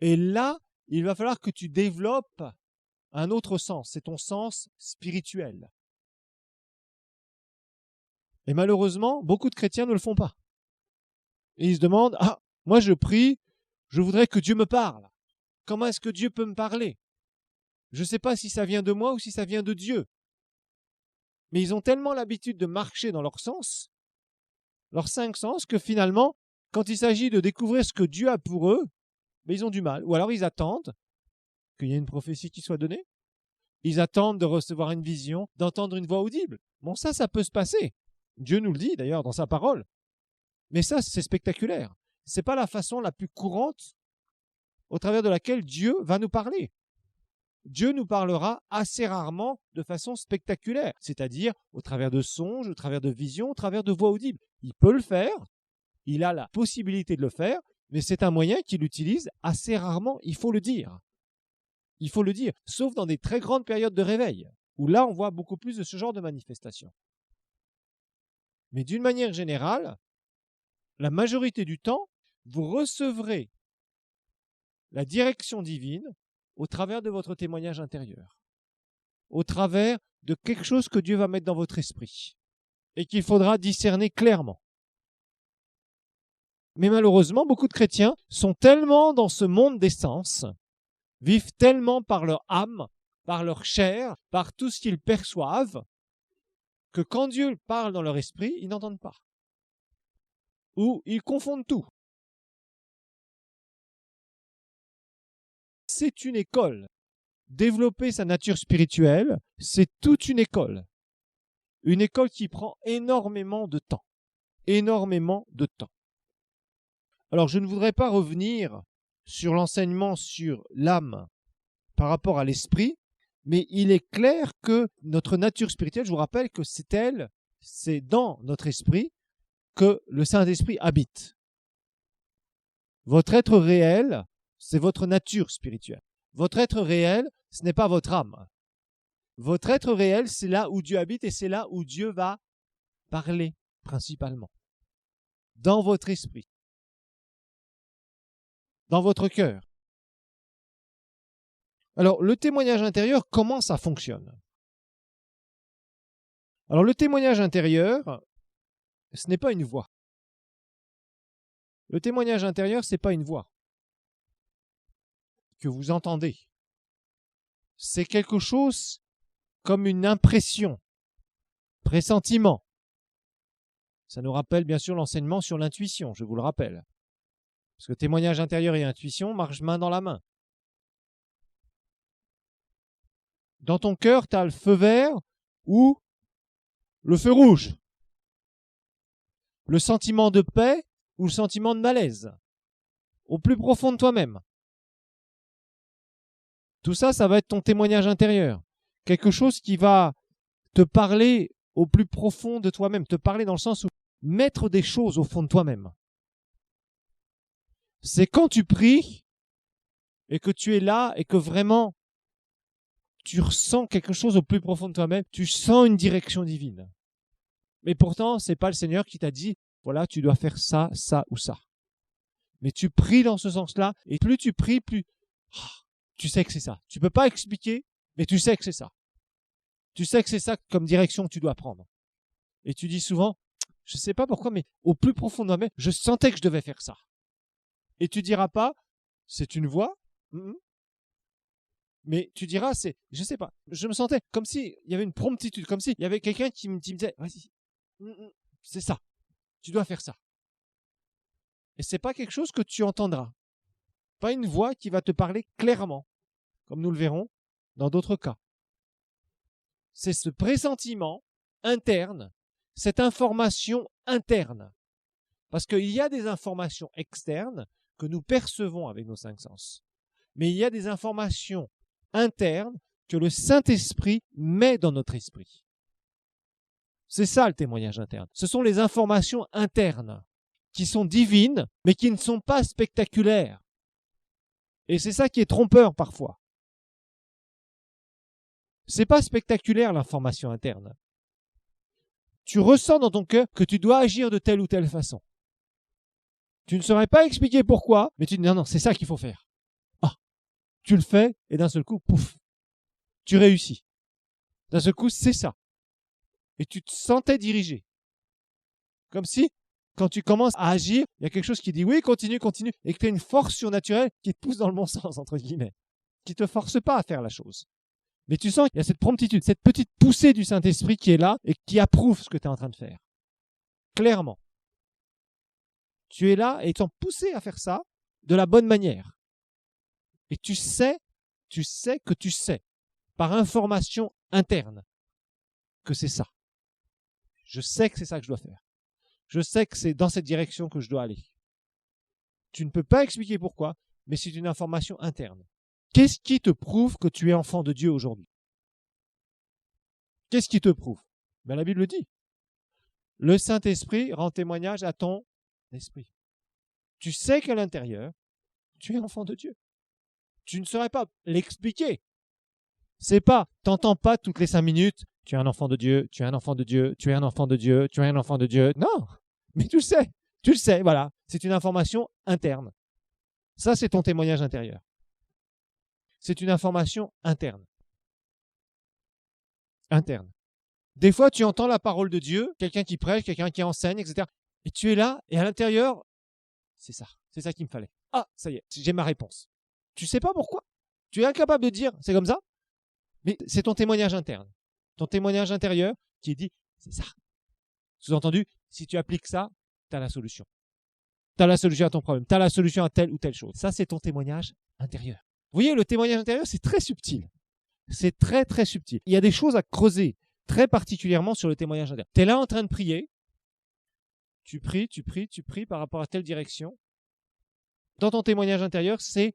Et là, il va falloir que tu développes un autre sens, c'est ton sens spirituel. Et malheureusement, beaucoup de chrétiens ne le font pas. Et ils se demandent, ah, moi je prie, je voudrais que Dieu me parle. Comment est-ce que Dieu peut me parler? Je ne sais pas si ça vient de moi ou si ça vient de Dieu. Mais ils ont tellement l'habitude de marcher dans leur sens, leurs 5 sens, que finalement, quand il s'agit de découvrir ce que Dieu a pour eux, ils ont du mal. Ou alors ils attendent qu'il y ait une prophétie qui soit donnée. Ils attendent de recevoir une vision, d'entendre une voix audible. Bon, ça peut se passer. Dieu nous le dit d'ailleurs dans sa parole. Mais ça, c'est spectaculaire. Ce n'est pas la façon la plus courante au travers de laquelle Dieu va nous parler. Dieu nous parlera assez rarement de façon spectaculaire, c'est-à-dire au travers de songes, au travers de visions, au travers de voix audibles. Il peut le faire, il a la possibilité de le faire, mais c'est un moyen qu'il utilise assez rarement, il faut le dire. Il faut le dire, sauf dans des très grandes périodes de réveil, où là on voit beaucoup plus de ce genre de manifestations. Mais d'une manière générale, la majorité du temps, vous recevrez la direction divine au travers de votre témoignage intérieur, au travers de quelque chose que Dieu va mettre dans votre esprit et qu'il faudra discerner clairement. Mais malheureusement, beaucoup de chrétiens sont tellement dans ce monde des sens, vivent tellement par leur âme, par leur chair, par tout ce qu'ils perçoivent, que quand Dieu parle dans leur esprit, ils n'entendent pas. Ou ils confondent tout. C'est une école. Développer sa nature spirituelle, c'est toute une école. Une école qui prend énormément de temps. Énormément de temps. Alors, je ne voudrais pas revenir sur l'enseignement sur l'âme par rapport à l'esprit, mais il est clair que notre nature spirituelle, je vous rappelle que c'est dans notre esprit que le Saint-Esprit habite. Votre être réel, c'est votre nature spirituelle. Votre être réel, ce n'est pas votre âme. Votre être réel, c'est là où Dieu habite et c'est là où Dieu va parler principalement. Dans votre esprit. Dans votre cœur. Alors, le témoignage intérieur, comment ça fonctionne? Alors, le témoignage intérieur, ce n'est pas une voix. Le témoignage intérieur, ce n'est pas une voix que vous entendez. C'est quelque chose comme une impression, pressentiment. Ça nous rappelle bien sûr l'enseignement sur l'intuition, je vous le rappelle. Parce que témoignage intérieur et intuition marchent main dans la main. Dans ton cœur, tu as le feu vert ou le feu rouge. Le sentiment de paix ou le sentiment de malaise. Au plus profond de toi-même. Tout ça, ça va être ton témoignage intérieur. Quelque chose qui va te parler au plus profond de toi-même. Te parler dans le sens où mettre des choses au fond de toi-même. C'est quand tu pries et que tu es là et que vraiment tu ressens quelque chose au plus profond de toi-même, tu sens une direction divine. Mais pourtant, ce n'est pas le Seigneur qui t'a dit, voilà, tu dois faire ça, ça ou ça. Mais tu pries dans ce sens-là, et plus tu pries, plus tu sais que c'est ça. Tu ne peux pas expliquer, mais tu sais que c'est ça. Tu sais que c'est ça comme direction que tu dois prendre. Et tu dis souvent, je ne sais pas pourquoi, mais au plus profond de moi-même, je sentais que je devais faire ça. Et tu ne diras pas, c'est une voix, mais tu diras, je ne sais pas, je me sentais comme s'il y avait une promptitude, comme s'il y avait quelqu'un qui me disait, vas-y, c'est ça, tu dois faire ça. Et ce n'est pas quelque chose que tu entendras. Pas une voix qui va te parler clairement, comme nous le verrons dans d'autres cas. C'est ce pressentiment interne, cette information interne. Parce qu'il y a des informations externes que nous percevons avec nos 5 sens. Mais il y a des informations internes que le Saint-Esprit met dans notre esprit. C'est ça le témoignage interne. Ce sont les informations internes qui sont divines, mais qui ne sont pas spectaculaires. Et c'est ça qui est trompeur parfois. C'est pas spectaculaire l'information interne. Tu ressens dans ton cœur que tu dois agir de telle ou telle façon. Tu ne saurais pas expliquer pourquoi, mais tu dis non, c'est ça qu'il faut faire. Ah, tu le fais et d'un seul coup, pouf, tu réussis. D'un seul coup, c'est ça. Et tu te sentais dirigé. Comme si, quand tu commences à agir, il y a quelque chose qui dit oui, continue, continue, et que tu as une force surnaturelle qui te pousse dans le bon sens, entre guillemets, qui ne te force pas à faire la chose. Mais tu sens qu'il y a cette promptitude, cette petite poussée du Saint-Esprit qui est là et qui approuve ce que tu es en train de faire. Clairement. Tu es là et tu es poussé à faire ça de la bonne manière. Et tu sais que tu sais, par information interne, que c'est ça. Je sais que c'est ça que je dois faire. Je sais que c'est dans cette direction que je dois aller. Tu ne peux pas expliquer pourquoi, mais c'est une information interne. Qu'est-ce qui te prouve que tu es enfant de Dieu aujourd'hui? Qu'est-ce qui te prouve? La Bible le dit. Le Saint-Esprit rend témoignage à ton esprit. Tu sais qu'à l'intérieur, tu es enfant de Dieu. Tu ne saurais pas l'expliquer. C'est pas, t'entends pas toutes les 5 minutes, tu es un enfant de Dieu, tu es un enfant de Dieu, tu es un enfant de Dieu, tu es un enfant de Dieu. Non, mais tu le sais, voilà. C'est une information interne. Ça, c'est ton témoignage intérieur. C'est une information interne. Interne. Des fois, tu entends la parole de Dieu, quelqu'un qui prêche, quelqu'un qui enseigne, etc. Et tu es là, et à l'intérieur, c'est ça qu'il me fallait. Ah, ça y est, j'ai ma réponse. Tu ne sais pas pourquoi. Tu es incapable de dire, c'est comme ça. Mais c'est ton témoignage interne. Ton témoignage intérieur qui dit, c'est ça. Sous-entendu, si tu appliques ça, tu as la solution. Tu as la solution à ton problème. Tu as la solution à telle ou telle chose. Ça, c'est ton témoignage intérieur. Vous voyez, le témoignage intérieur, c'est très subtil. C'est très, très subtil. Il y a des choses à creuser très particulièrement sur le témoignage intérieur. Tu es là en train de prier. Tu pries par rapport à telle direction. dans ton témoignage intérieur, c'est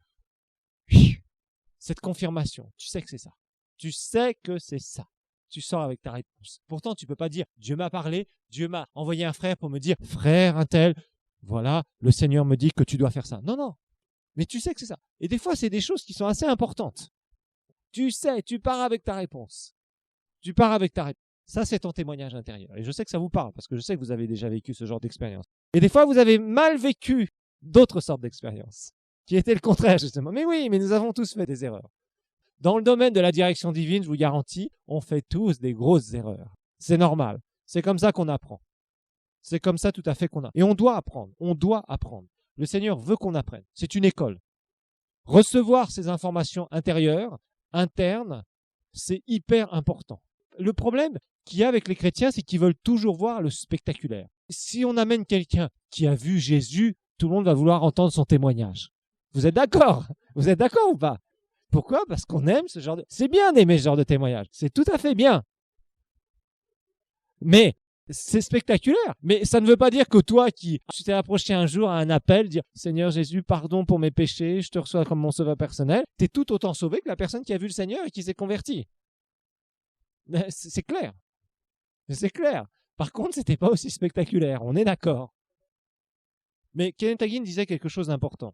cette confirmation. Tu sais que c'est ça. Tu sais que c'est ça. Tu sors avec ta réponse. Pourtant, tu ne peux pas dire « Dieu m'a parlé, Dieu m'a envoyé un frère pour me dire « Frère, un tel, voilà, le Seigneur me dit que tu dois faire ça. » Non, non. Mais tu sais que c'est ça. Et des fois, c'est des choses qui sont assez importantes. Tu sais, tu pars avec ta réponse. Tu pars avec ta réponse. Ça, c'est ton témoignage intérieur. Et je sais que ça vous parle, parce que je sais que vous avez déjà vécu ce genre d'expérience. Et des fois, vous avez mal vécu d'autres sortes d'expériences, qui étaient le contraire, justement. Mais oui, mais nous avons tous fait des erreurs. Dans le domaine de la direction divine, je vous garantis, on fait tous des grosses erreurs. C'est normal. C'est comme ça qu'on apprend. C'est comme ça tout à fait qu'on a. Et on doit apprendre. On doit apprendre. Le Seigneur veut qu'on apprenne. C'est une école. Recevoir ces informations intérieures, internes, c'est hyper important. Le problème qu'il y a avec les chrétiens, c'est qu'ils veulent toujours voir le spectaculaire. Si on amène quelqu'un qui a vu Jésus, tout le monde va vouloir entendre son témoignage. Vous êtes d'accord? Vous êtes d'accord ou pas? Pourquoi? Parce qu'on aime ce genre de... C'est bien d'aimer ce genre de témoignage. C'est tout à fait bien. Mais c'est spectaculaire. Mais ça ne veut pas dire que toi qui tu t'es approché un jour à un appel, dire « Seigneur Jésus, pardon pour mes péchés, je te reçois comme mon sauveur personnel », tu es tout autant sauvé que la personne qui a vu le Seigneur et qui s'est convertie. C'est clair. C'est clair. Par contre, c'était pas aussi spectaculaire. On est d'accord. Mais Kenneth Hagin disait quelque chose d'important.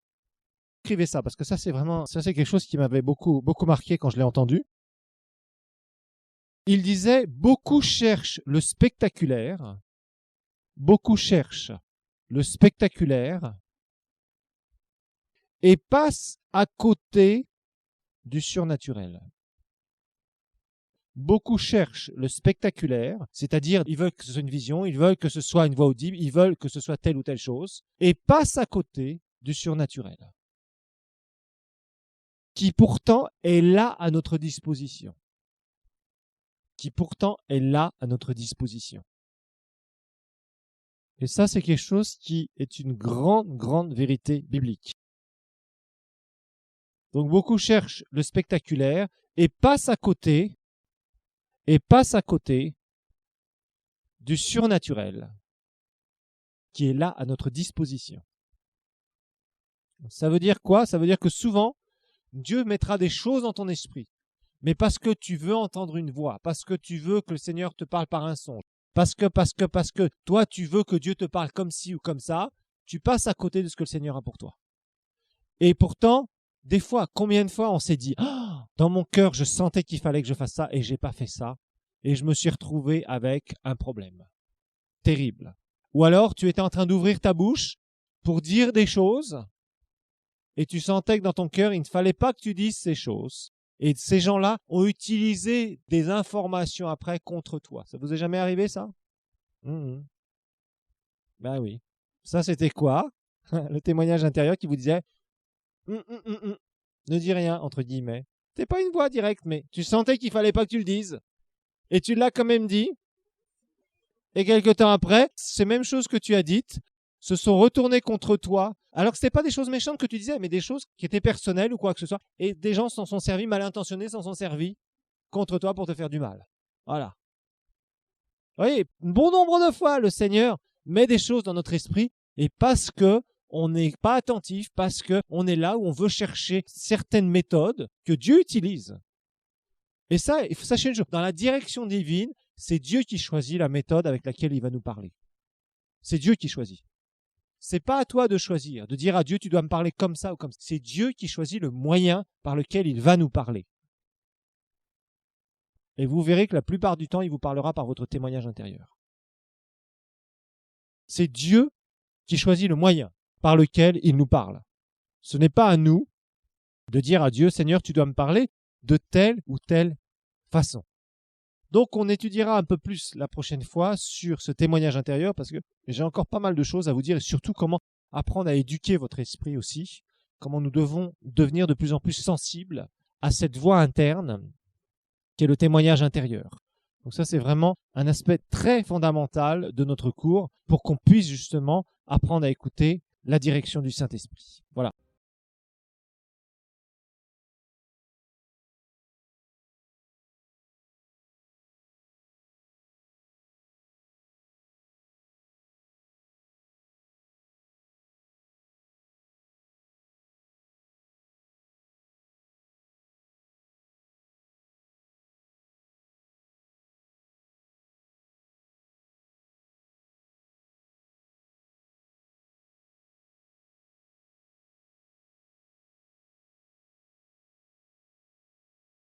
Écrivez ça, parce que ça, c'est quelque chose qui m'avait beaucoup marqué quand je l'ai entendu. Il disait, beaucoup cherchent le spectaculaire et passent à côté du surnaturel. Beaucoup cherchent le spectaculaire, c'est-à-dire ils veulent que ce soit une vision, ils veulent que ce soit une voix audible, ils veulent que ce soit telle ou telle chose, et passent à côté du surnaturel, qui pourtant est là à notre disposition. Et ça, c'est quelque chose qui est une grande vérité biblique. Donc beaucoup cherchent le spectaculaire et passent à côté du surnaturel qui est là à notre disposition. Ça veut dire quoi? Ça veut dire que souvent, Dieu mettra des choses dans ton esprit, mais parce que tu veux entendre une voix, parce que tu veux que le Seigneur te parle par un songe, parce que toi, tu veux que Dieu te parle comme ci ou comme ça, tu passes à côté de ce que le Seigneur a pour toi. Et pourtant, des fois, combien de fois on s'est dit oh, dans mon cœur, je sentais qu'il fallait que je fasse ça et j'ai pas fait ça. Et je me suis retrouvé avec un problème terrible. Ou alors, tu étais en train d'ouvrir ta bouche pour dire des choses et tu sentais que dans ton cœur, il ne fallait pas que tu dises ces choses. Et ces gens-là ont utilisé des informations après contre toi. Ça vous est jamais arrivé, ça? Ben oui. Ça, c'était quoi? Le témoignage intérieur qui vous disait ne dis rien, entre guillemets. C'était pas une voix directe, mais tu sentais qu'il fallait pas que tu le dises. Et tu l'as quand même dit. Et quelque temps après, ces mêmes choses que tu as dites se sont retournées contre toi. Alors que ce n'était pas des choses méchantes que tu disais, mais des choses qui étaient personnelles ou quoi que ce soit. Et des gens s'en sont servis, mal intentionnés s'en sont servis contre toi pour te faire du mal. Voilà. Vous voyez, bon nombre de fois, le Seigneur met des choses dans notre esprit et parce que on n'est pas attentif, parce qu'on est là où on veut chercher certaines méthodes que Dieu utilise. Et ça, il faut sachez une chose, dans la direction divine, c'est Dieu qui choisit la méthode avec laquelle il va nous parler. C'est Dieu qui choisit. C'est pas à toi de choisir, de dire à Dieu, tu dois me parler comme ça ou comme ça. C'est Dieu qui choisit le moyen par lequel il va nous parler. Et vous verrez que la plupart du temps, il vous parlera par votre témoignage intérieur. C'est Dieu qui choisit le moyen par lequel il nous parle. Ce n'est pas à nous de dire à Dieu, Seigneur, tu dois me parler de telle ou telle façon. Donc, on étudiera un peu plus la prochaine fois sur ce témoignage intérieur parce que j'ai encore pas mal de choses à vous dire et surtout comment apprendre à éduquer votre esprit aussi, comment nous devons devenir de plus en plus sensibles à cette voix interne qui est le témoignage intérieur. Donc ça, c'est vraiment un aspect très fondamental de notre cours pour qu'on puisse justement apprendre à écouter la direction du Saint-Esprit. Voilà.